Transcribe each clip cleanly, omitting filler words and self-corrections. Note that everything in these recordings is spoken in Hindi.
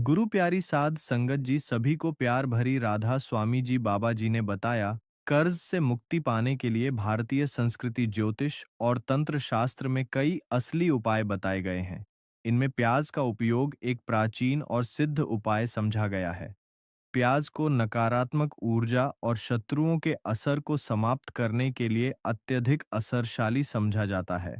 गुरु प्यारी साध संगत जी सभी को प्यार भरी राधा स्वामी जी बाबा जी ने बताया, कर्ज से मुक्ति पाने के लिए भारतीय संस्कृति ज्योतिष और तंत्र शास्त्र में कई असली उपाय बताए गए हैं। इनमें प्याज का उपयोग एक प्राचीन और सिद्ध उपाय समझा गया है। प्याज को नकारात्मक ऊर्जा और शत्रुओं के असर को समाप्त करने के लिए अत्यधिक असरशाली समझा जाता है।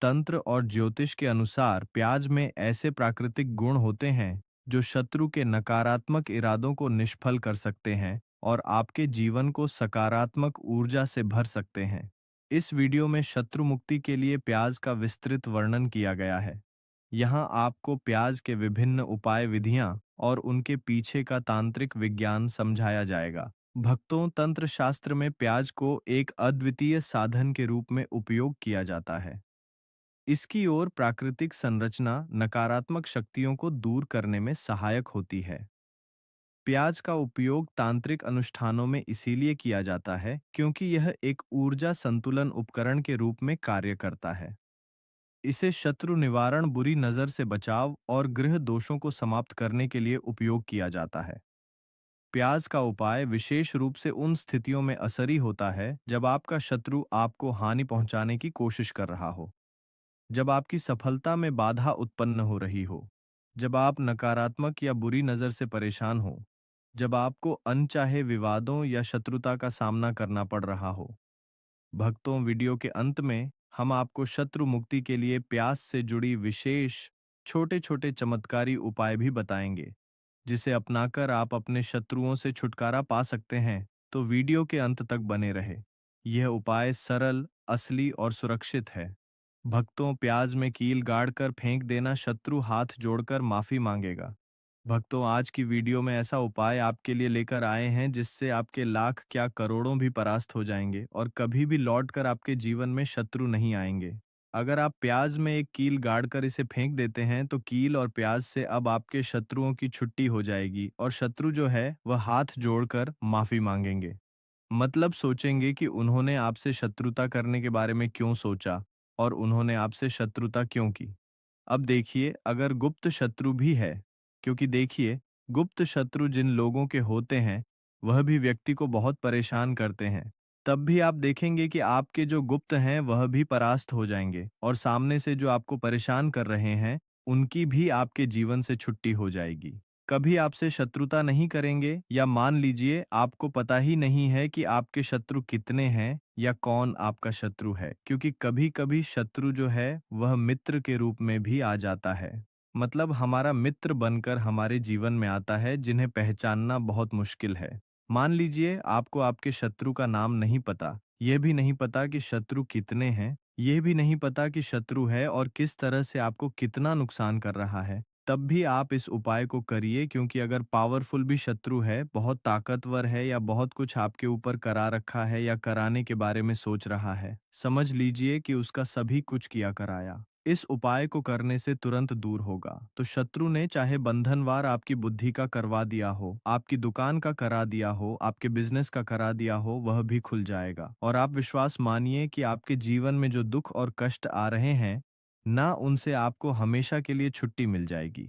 तंत्र और ज्योतिष के अनुसार प्याज में ऐसे प्राकृतिक गुण होते हैं जो शत्रु के नकारात्मक इरादों को निष्फल कर सकते हैं और आपके जीवन को सकारात्मक ऊर्जा से भर सकते हैं। इस वीडियो में शत्रु मुक्ति के लिए प्याज का विस्तृत वर्णन किया गया है। यहाँ आपको प्याज के विभिन्न उपाय विधियाँ और उनके पीछे का तांत्रिक विज्ञान समझाया जाएगा। भक्तों, तंत्र शास्त्र में प्याज को एक अद्वितीय साधन के रूप में उपयोग किया जाता है। इसकी ओर प्राकृतिक संरचना नकारात्मक शक्तियों को दूर करने में सहायक होती है। प्याज का उपयोग तांत्रिक अनुष्ठानों में इसीलिए किया जाता है क्योंकि यह एक ऊर्जा संतुलन उपकरण के रूप में कार्य करता है। इसे शत्रु निवारण, बुरी नजर से बचाव और गृह दोषों को समाप्त करने के लिए उपयोग किया जाता है। प्याज का उपाय विशेष रूप से उन स्थितियों में असरी होता है जब आपका शत्रु आपको हानि पहुंचाने की कोशिश कर रहा हो, जब आपकी सफलता में बाधा उत्पन्न हो रही हो, जब आप नकारात्मक या बुरी नजर से परेशान हो, जब आपको अनचाहे विवादों या शत्रुता का सामना करना पड़ रहा हो। भक्तों, वीडियो के अंत में हम आपको शत्रु मुक्ति के लिए प्यास से जुड़ी विशेष छोटे छोटे चमत्कारी उपाय भी बताएंगे, जिसे अपनाकर आप अपने शत्रुओं से छुटकारा पा सकते हैं। तो वीडियो के अंत तक बने रहे। यह उपाय सरल, असली और सुरक्षित है। भक्तों, प्याज में कील गाड़कर फेंक देना, शत्रु हाथ जोड़कर माफी मांगेगा। भक्तों, आज की वीडियो में ऐसा उपाय आपके लिए लेकर आए हैं जिससे आपके लाख क्या करोड़ों भी परास्त हो जाएंगे और कभी भी लौटकर आपके जीवन में शत्रु नहीं आएंगे। अगर आप प्याज में एक कील गाड़कर इसे फेंक देते हैं तो कील और प्याज से अब आपके शत्रुओं की छुट्टी हो जाएगी और शत्रु जो है वह हाथ जोड़कर माफी मांगेंगे। मतलब सोचेंगे कि उन्होंने आपसे शत्रुता करने के बारे में क्यों सोचा और उन्होंने आपसे शत्रुता क्यों की। अब देखिए, अगर गुप्त शत्रु भी है, क्योंकि देखिए, गुप्त शत्रु जिन लोगों के होते हैं वह भी व्यक्ति को बहुत परेशान करते हैं, तब भी आप देखेंगे कि आपके जो गुप्त हैं वह भी परास्त हो जाएंगे और सामने से जो आपको परेशान कर रहे हैं उनकी भी आपके जीवन से छुट्टी हो जाएगी। कभी आपसे शत्रुता नहीं करेंगे, या मान लीजिए आपको पता ही नहीं है कि आपके शत्रु कितने हैं या कौन आपका शत्रु है, क्योंकि कभी कभी शत्रु जो है वह मित्र के रूप में भी आ जाता है। मतलब हमारा मित्र बनकर हमारे जीवन में आता है जिन्हें पहचानना बहुत मुश्किल है। मान लीजिए आपको आपके शत्रु का नाम नहीं पता, यह भी नहीं पता कि शत्रु कितने हैं, यह भी नहीं पता कि शत्रु है और किस तरह से आपको कितना नुकसान कर रहा है, तब भी आप इस उपाय को करिए, क्योंकि अगर पावरफुल भी शत्रु है, बहुत ताकतवर है या बहुत कुछ आपके ऊपर करा रखा है या कराने के बारे में सोच रहा है, समझ लीजिए कि उसका सभी कुछ किया कराया इस उपाय को करने से तुरंत दूर होगा। तो शत्रु ने चाहे बंधनवार आपकी बुद्धि का करवा दिया हो, आपकी दुकान का करा दिया हो, आपके बिजनेस का करा दिया हो, वह भी खुल जाएगा और आप विश्वास मानिए कि आपके जीवन में जो दुख और कष्ट आ रहे हैं ना, उनसे आपको हमेशा के लिए छुट्टी मिल जाएगी।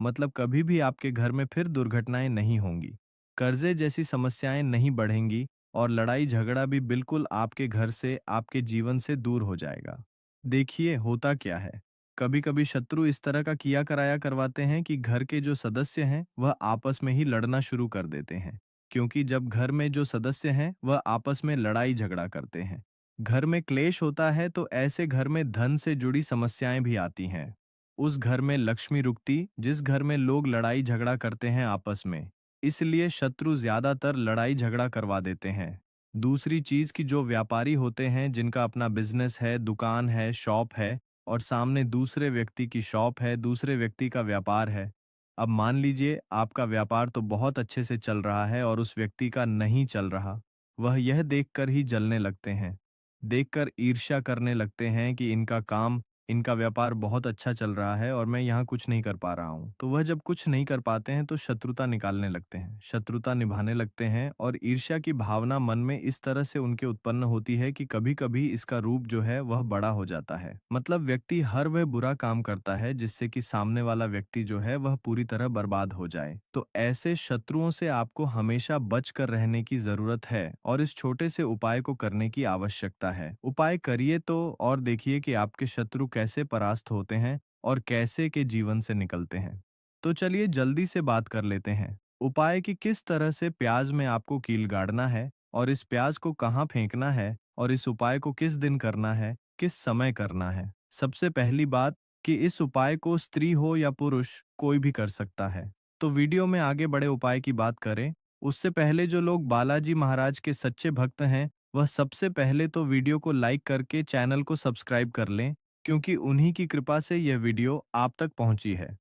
मतलब कभी भी आपके घर में फिर दुर्घटनाएं नहीं होंगी, कर्जे जैसी समस्याएं नहीं बढ़ेंगी और लड़ाई झगड़ा भी बिल्कुल आपके घर से, आपके जीवन से दूर हो जाएगा। देखिए, होता क्या है, कभी कभी शत्रु इस तरह का किया कराया करवाते हैं कि घर के जो सदस्य हैं वह आपस में ही लड़ना शुरू कर देते हैं, क्योंकि जब घर में जो सदस्य हैं वह आपस में लड़ाई झगड़ा करते हैं, घर में क्लेश होता है, तो ऐसे घर में धन से जुड़ी समस्याएं भी आती हैं। उस घर में लक्ष्मी रुकती जिस घर में लोग लड़ाई झगड़ा करते हैं आपस में। इसलिए शत्रु ज्यादातर लड़ाई झगड़ा करवा देते हैं। दूसरी चीज कि जो व्यापारी होते हैं, जिनका अपना बिजनेस है, दुकान है, शॉप है और सामने दूसरे व्यक्ति की शॉप है, दूसरे व्यक्ति का व्यापार है। अब मान लीजिए आपका व्यापार तो बहुत अच्छे से चल रहा है और उस व्यक्ति का नहीं चल रहा, वह यह देखकर ही जलने लगते हैं, देखकर ईर्ष्या करने लगते हैं कि इनका काम, इनका व्यापार बहुत अच्छा चल रहा है और मैं यहाँ कुछ नहीं कर पा रहा हूँ। तो वह जब कुछ नहीं कर पाते हैं तो शत्रुता निकालने लगते हैं, शत्रुता निभाने लगते हैं और ईर्ष्या की भावना मन में इस तरह से उनके उत्पन्न होती है कि कभी-कभी इसका रूप जो है वह बड़ा हो जाता है। मतलब व्यक्ति हर वह बुरा काम करता है जिससे कि सामने वाला व्यक्ति जो है वह पूरी तरह बर्बाद हो जाए। तो ऐसे शत्रुओं से आपको हमेशा बच कर रहने की जरूरत है और इस छोटे से उपाय को करने की आवश्यकता है। उपाय करिए तो और देखिए कि आपके शत्रु कैसे परास्त होते हैं और कैसे के जीवन से निकलते हैं। तो चलिए जल्दी से बात कर लेते हैं। उपाय कि किस तरह से प्याज में आपको कील गाड़ना है और इस प्याज को कहाँ फेंकना है और इस उपाय को किस दिन करना है, किस समय करना है। सबसे पहली बात कि इस उपाय को स्त्री हो या पुरुष कोई भी कर सकता है। तो वीडियो में आगे बड़े उपाय की बात करें, उससे पहले जो लोग बालाजी महाराज के सच्चे भक्त हैं, वह सबसे पहले तो वीडियो को लाइक करके चैनल को सब्सक्राइब कर लें, क्योंकि उन्हीं की कृपा से यह वीडियो आप तक पहुंची है।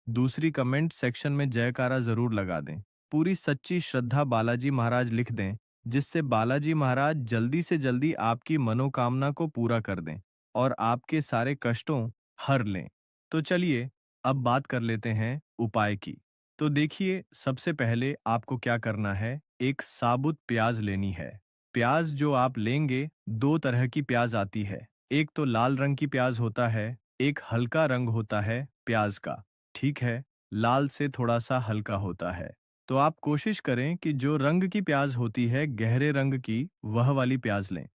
दूसरी कमेंट सेक्शन में जयकारा जरूर लगा दें। पूरी सच्ची श्रद्धा बालाजी महाराज लिख दें, जिससे बालाजी महाराज जल्दी से जल्दी आपकी मनोकामना को पूरा कर दें और आपके सारे कष्टों हर लें। तो चलिए अब बात कर लेते हैं उपाय की। तो देखिए सबसे पहले आपको क्या करना है, एक साबुत प्याज लेनी है। प्याज जो आप लेंगे, दो तरह की प्याज आती है। एक तो लाल रंग की प्याज होता है, एक हल्का रंग होता है प्याज का। ठीक है, लाल से थोड़ा सा हल्का होता है। तो आप कोशिश करें कि जो रंग की प्याज होती है, गहरे रंग की, वह वाली प्याज लें।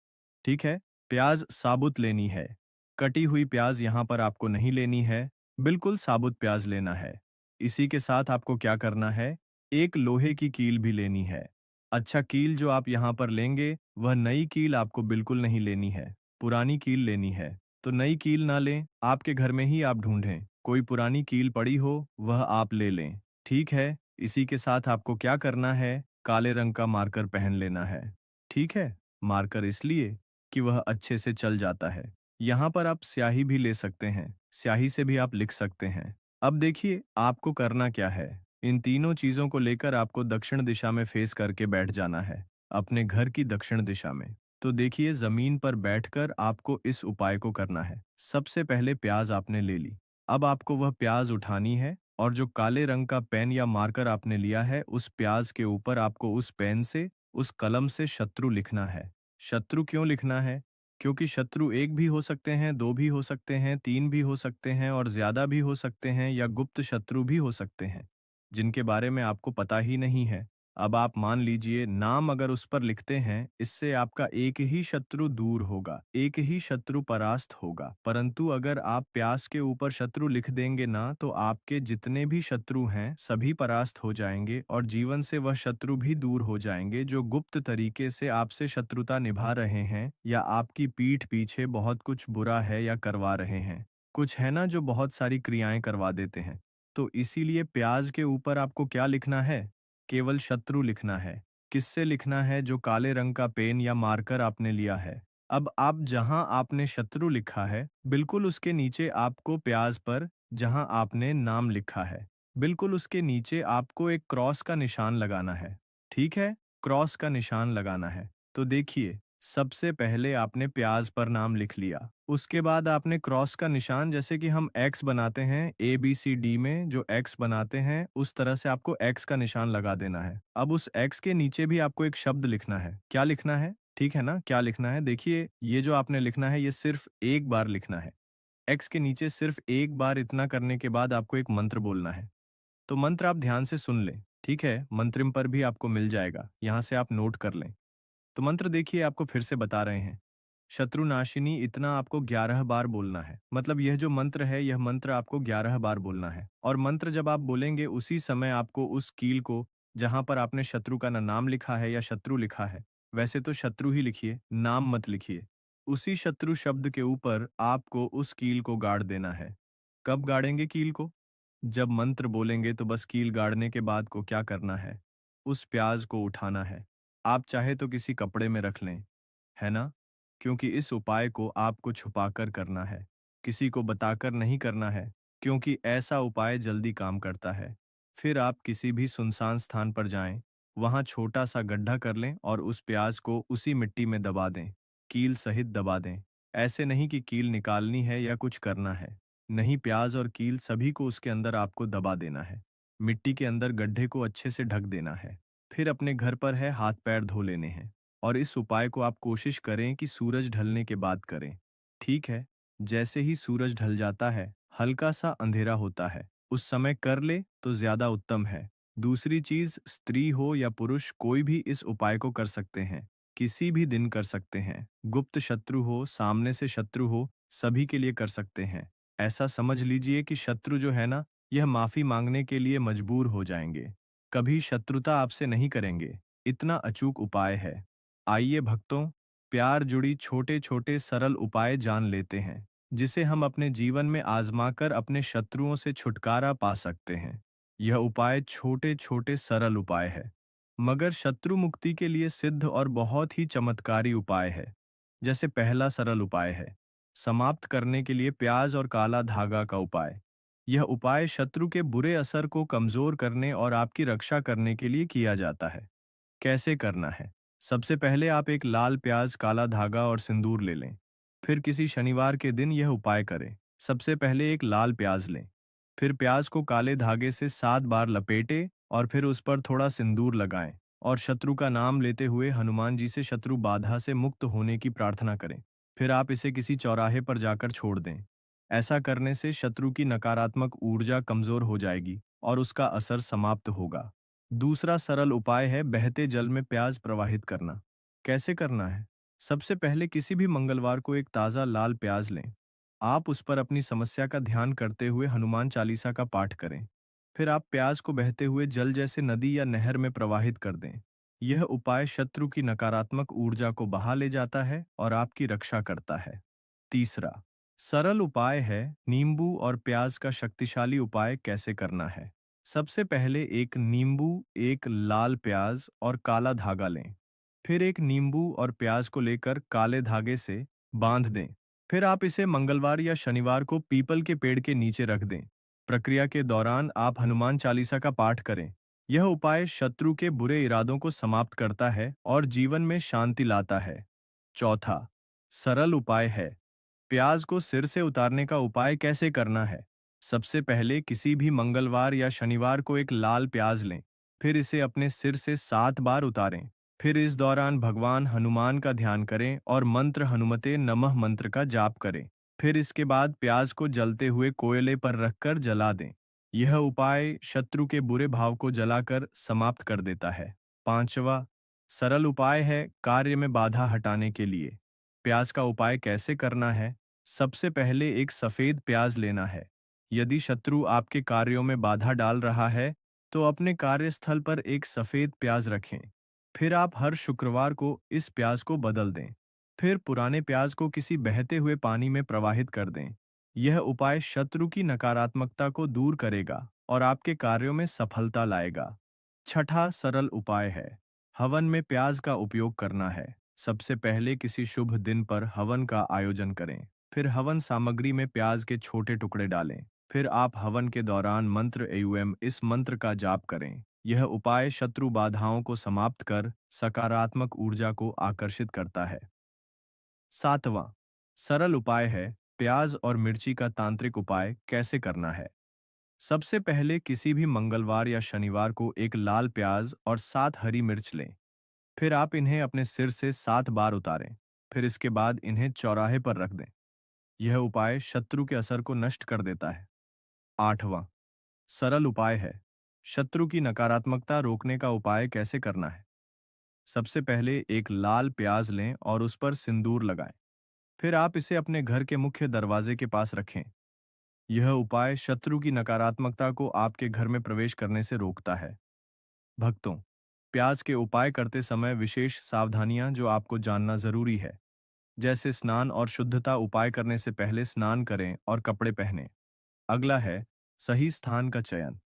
ठीक है, प्याज साबुत लेनी है। कटी हुई प्याज यहाँ पर आपको नहीं लेनी है, बिल्कुल साबुत प्याज लेना है। इसी के साथ आपको क्या करना है, एक लोहे की कील भी लेनी है। अच्छा, कील जो आप यहाँ पर लेंगे, वह नई कील आपको बिल्कुल नहीं लेनी है, पुरानी कील लेनी है। तो नई कील ना लें, आपके घर में ही आप ढूंढें, कोई पुरानी कील पड़ी हो, वह आप ले लें। ठीक है, इसी के साथ आपको क्या करना है, काले रंग का मार्कर पहन लेना है। ठीक है, मार्कर इसलिए कि वह अच्छे से चल जाता है। यहाँ पर आप स्याही भी ले सकते हैं, स्याही से भी आप लिख सकते हैं। अब देखिए आपको करना क्या है, इन तीनों चीजों को लेकर आपको दक्षिण दिशा में फेस करके बैठ जाना है, अपने घर की दक्षिण दिशा में। तो देखिए जमीन पर बैठकर आपको इस उपाय को करना है। सबसे पहले प्याज आपने ले ली, अब आपको वह प्याज उठानी है और जो काले रंग का पेन या मार्कर आपने लिया है, उस प्याज के ऊपर आपको उस पेन से, उस कलम से शत्रु लिखना है। शत्रु क्यों लिखना है? क्योंकि शत्रु एक भी हो सकते हैं, दो भी हो सकते हैं, तीन भी हो सकते हैं और ज्यादा भी हो सकते हैं या गुप्त शत्रु भी हो सकते हैं, जिनके बारे में आपको पता ही नहीं है। अब आप मान लीजिए नाम अगर उस पर लिखते हैं, इससे आपका एक ही शत्रु दूर होगा, एक ही शत्रु परास्त होगा। परंतु अगर आप प्यास के ऊपर शत्रु लिख देंगे ना, तो आपके जितने भी शत्रु हैं सभी परास्त हो जाएंगे और जीवन से वह शत्रु भी दूर हो जाएंगे जो गुप्त तरीके से आपसे शत्रुता निभा रहे हैं या आपकी पीठ पीछे बहुत कुछ बुरा है या करवा रहे हैं। कुछ है ना जो बहुत सारी क्रियाएं करवा देते हैं। तो इसीलिए प्याज के ऊपर आपको क्या लिखना है, केवल शत्रु लिखना है। किससे लिखना है? जो काले रंग का पेन या मार्कर आपने लिया है। अब आप जहां आपने शत्रु लिखा है, बिल्कुल उसके नीचे आपको प्याज पर जहां आपने नाम लिखा है, बिल्कुल उसके नीचे आपको एक क्रॉस का निशान लगाना है। ठीक है, क्रॉस का निशान लगाना है। तो देखिए सबसे पहले आपने प्याज पर नाम लिख लिया, उसके बाद आपने क्रॉस का निशान, जैसे कि हम एक्स बनाते हैं ABCD में जो एक्स बनाते हैं, उस तरह से आपको एक्स का निशान लगा देना है। अब उस एक्स के नीचे भी आपको एक शब्द लिखना है। क्या लिखना है? ठीक है ना, क्या लिखना है? देखिए ये जो आपने लिखना है, ये सिर्फ एक बार लिखना है। एक्स के नीचे सिर्फ एक बार इतना करने के बाद आपको एक मंत्र बोलना है। तो मंत्र आप ध्यान से सुन लें, ठीक है? मंत्रिम पर भी आपको मिल जाएगा, यहाँ से आप नोट कर लें। तो मंत्र देखिए आपको फिर से बता रहे हैं। शत्रुनाशिनी इतना आपको 11 बार बोलना है। मतलब यह जो मंत्र है, यह मंत्र आपको 11 बार बोलना है। और मंत्र जब आप बोलेंगे, उसी समय आपको उस कील को, जहां पर आपने शत्रु का नाम लिखा है या शत्रु लिखा है, वैसे तो शत्रु ही लिखिए, नाम मत लिखिए। उसी शत्रु शब्द के ऊपर आपको उस कील को गाड़ देना है। कब गाड़ेंगे कील को? जब मंत्र बोलेंगे तो बस कील गाड़ने के बाद को क्या करना है? उस प्याज को उठाना है। आप चाहे तो किसी कपड़े में रख लें, है ना? क्योंकि इस उपाय को आपको छुपाकर करना है, किसी को बताकर नहीं करना है, क्योंकि ऐसा उपाय जल्दी काम करता है। फिर आप किसी भी सुनसान स्थान पर जाएं, वहां छोटा सा गड्ढा कर लें और उस प्याज को उसी मिट्टी में दबा दें, कील सहित दबा दें। ऐसे नहीं कि कील निकालनी है या कुछ करना है। नहीं, प्याज और कील सभी को उसके अंदर आपको दबा देना है। मिट्टी के अंदर गड्ढे को अच्छे से ढक देना है। फिर अपने घर पर है हाथ पैर धो लेने हैं। और इस उपाय को आप कोशिश करें कि सूरज ढलने के बाद करें। ठीक है, जैसे ही सूरज ढल जाता है, हल्का सा अंधेरा होता है, उस समय कर ले तो ज्यादा उत्तम है। दूसरी चीज, स्त्री हो या पुरुष, कोई भी इस उपाय को कर सकते हैं। किसी भी दिन कर सकते हैं। गुप्त शत्रु हो, सामने से शत्रु हो, सभी के लिए कर सकते हैं। ऐसा समझ लीजिए कि शत्रु जो है ना, यह माफी मांगने के लिए मजबूर हो जाएंगे। कभी शत्रुता आपसे नहीं करेंगे। इतना अचूक उपाय है। आइए भक्तों, प्यार जुड़ी छोटे छोटे सरल उपाय जान लेते हैं, जिसे हम अपने जीवन में आजमाकर अपने शत्रुओं से छुटकारा पा सकते हैं। यह उपाय छोटे छोटे सरल उपाय है, मगर शत्रु मुक्ति के लिए सिद्ध और बहुत ही चमत्कारी उपाय है। जैसे पहला सरल उपाय है, समाप्त करने के लिए प्याज और काला धागा का उपाय। यह उपाय शत्रु के बुरे असर को कमजोर करने और आपकी रक्षा करने के लिए किया जाता है। कैसे करना है? सबसे पहले आप एक लाल प्याज, काला धागा और सिंदूर ले लें। फिर किसी शनिवार के दिन यह उपाय करें। सबसे पहले एक लाल प्याज लें। फिर प्याज को काले धागे से 7 बार लपेटें और फिर उस पर थोड़ा सिंदूर लगाएं और शत्रु का नाम लेते हुए हनुमान जी से शत्रु बाधा से मुक्त होने की प्रार्थना करें। फिर आप इसे किसी चौराहे पर जाकर छोड़ दें। ऐसा करने से शत्रु की नकारात्मक ऊर्जा कमजोर हो जाएगी और उसका असर समाप्त होगा। दूसरा सरल उपाय है बहते जल में प्याज प्रवाहित करना। कैसे करना है? सबसे पहले किसी भी मंगलवार को एक ताज़ा लाल प्याज लें। आप उस पर अपनी समस्या का ध्यान करते हुए हनुमान चालीसा का पाठ करें। फिर आप प्याज को बहते हुए जल जैसे नदी या नहर में प्रवाहित कर दें। यह उपाय शत्रु की नकारात्मक ऊर्जा को बहा ले जाता है और आपकी रक्षा करता है। तीसरा सरल उपाय है नींबू और प्याज का शक्तिशाली उपाय कैसे करना है। सबसे पहले एक नींबू, एक लाल प्याज और काला धागा लें। फिर एक नींबू और प्याज को लेकर काले धागे से बांध दें। फिर आप इसे मंगलवार या शनिवार को पीपल के पेड़ के नीचे रख दें। प्रक्रिया के दौरान आप हनुमान चालीसा का पाठ करें। यह उपाय शत्रु के बुरे इरादों को समाप्त करता है और जीवन में शांति लाता है। चौथा सरल उपाय है प्याज को सिर से उतारने का उपाय कैसे करना है। सबसे पहले किसी भी मंगलवार या शनिवार को एक लाल प्याज लें। फिर इसे अपने सिर से 7 बार उतारें। फिर इस दौरान भगवान हनुमान का ध्यान करें और मंत्र हनुमते नमः मंत्र का जाप करें। फिर इसके बाद प्याज को जलते हुए कोयले पर रखकर जला दें। यह उपाय शत्रु के बुरे भाव को जलाकर समाप्त कर देता है। पांचवा सरल उपाय है कार्य में बाधा हटाने के लिए। प्याज का उपाय कैसे करना है? सबसे पहले एक सफेद प्याज लेना है। यदि शत्रु आपके कार्यों में बाधा डाल रहा है, तो अपने कार्यस्थल पर एक सफेद प्याज रखें। फिर आप हर शुक्रवार को इस प्याज को बदल दें। फिर पुराने प्याज को किसी बहते हुए पानी में प्रवाहित कर दें। यह उपाय शत्रु की नकारात्मकता को दूर करेगा और आपके कार्यों में सफलता लाएगा। छठा सरल उपाय है हवन में प्याज का उपयोग करना है। सबसे पहले किसी शुभ दिन पर हवन का आयोजन करें। फिर हवन सामग्री में प्याज के छोटे टुकड़े डालें। फिर आप हवन के दौरान मंत्र एवं इस मंत्र का जाप करें। यह उपाय शत्रु बाधाओं को समाप्त कर सकारात्मक ऊर्जा को आकर्षित करता है। सातवां सरल उपाय है प्याज और मिर्ची का तांत्रिक उपाय कैसे करना है। सबसे पहले किसी भी मंगलवार या शनिवार को एक लाल प्याज और 7 हरी मिर्च लें। फिर आप इन्हें अपने सिर से 7 बार उतारें। फिर इसके बाद इन्हें चौराहे पर रख दें। यह उपाय शत्रु के असर को नष्ट कर देता है। आठवां सरल उपाय है शत्रु की नकारात्मकता रोकने का उपाय कैसे करना है। सबसे पहले एक लाल प्याज लें और उस पर सिंदूर लगाएं। फिर आप इसे अपने घर के मुख्य दरवाजे के पास रखें। यह उपाय शत्रु की नकारात्मकता को आपके घर में प्रवेश करने से रोकता है। भक्तों, प्याज के उपाय करते समय विशेष सावधानियां जो आपको जानना जरूरी है। जैसे स्नान और शुद्धता। उपाय करने से पहले स्नान करें और कपड़े पहनें। अगला है सही स्थान का चयन।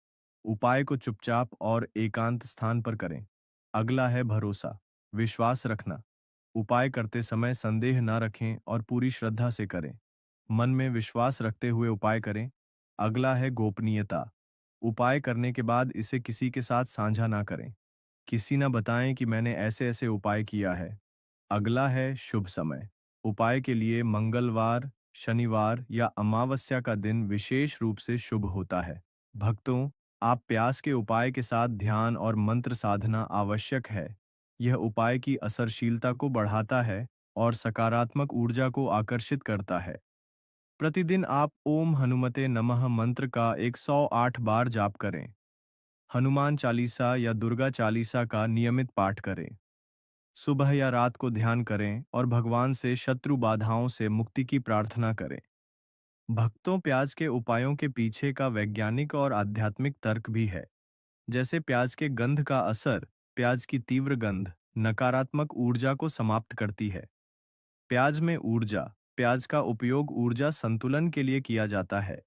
उपाय को चुपचाप और एकांत स्थान पर करें। अगला है भरोसा, विश्वास रखना। उपाय करते समय संदेह न रखें और पूरी श्रद्धा से करें। मन में विश्वास रखते हुए उपाय करें। अगला है गोपनीयता। उपाय करने के बाद इसे किसी के साथ साझा ना करें। किसी न बताएं कि मैंने ऐसे ऐसे उपाय किया है। अगला है शुभ समय। उपाय के लिए मंगलवार, शनिवार या अमावस्या का दिन विशेष रूप से शुभ होता है। भक्तों, आप प्यास के उपाय के साथ ध्यान और मंत्र साधना आवश्यक है। यह उपाय की असरशीलता को बढ़ाता है और सकारात्मक ऊर्जा को आकर्षित करता है। प्रतिदिन आप ओम हनुमते नमः मंत्र का 108 बार जाप करें। हनुमान चालीसा या दुर्गा चालीसा का नियमित पाठ करें। सुबह या रात को ध्यान करें और भगवान से शत्रु बाधाओं से मुक्ति की प्रार्थना करें। भक्तों, प्याज के उपायों के पीछे का वैज्ञानिक और आध्यात्मिक तर्क भी है। जैसे प्याज के गंध का असर, प्याज की तीव्र गंध नकारात्मक ऊर्जा को समाप्त करती है। प्याज में ऊर्जा, प्याज का उपयोग ऊर्जा संतुलन के लिए किया जाता है,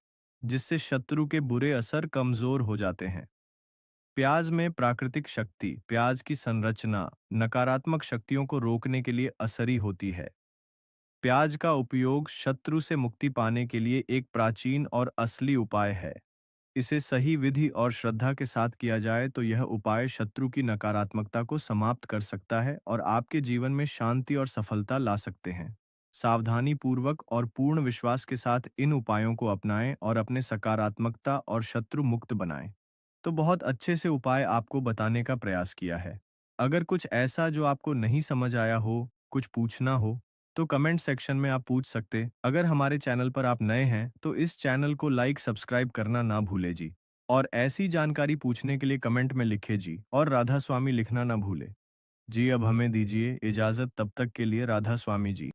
जिससे शत्रु के बुरे असर कमजोर हो जाते हैं। प्याज में प्राकृतिक शक्ति, प्याज की संरचना नकारात्मक शक्तियों को रोकने के लिए असरी होती है। प्याज का उपयोग शत्रु से मुक्ति पाने के लिए एक प्राचीन और असली उपाय है। इसे सही विधि और श्रद्धा के साथ किया जाए तो यह उपाय शत्रु की नकारात्मकता को समाप्त कर सकता है और आपके जीवन में शांति और सफलता ला सकते हैं। सावधानी पूर्वक और पूर्ण विश्वास के साथ इन उपायों को अपनाएं और अपने सकारात्मकता और शत्रु मुक्त बनाएं। तो बहुत अच्छे से उपाय आपको बताने का प्रयास किया है। अगर कुछ ऐसा जो आपको नहीं समझ आया हो, कुछ पूछना हो, तो कमेंट सेक्शन में आप पूछ सकते। अगर हमारे चैनल पर आप नए हैं तो इस चैनल को लाइक सब्सक्राइब करना ना भूले जी। और ऐसी जानकारी पूछने के लिए कमेंट में लिखे जी और राधा स्वामी लिखना ना भूले। जी अब हमें दीजिए इजाजत, तब तक के लिए राधा स्वामी जी।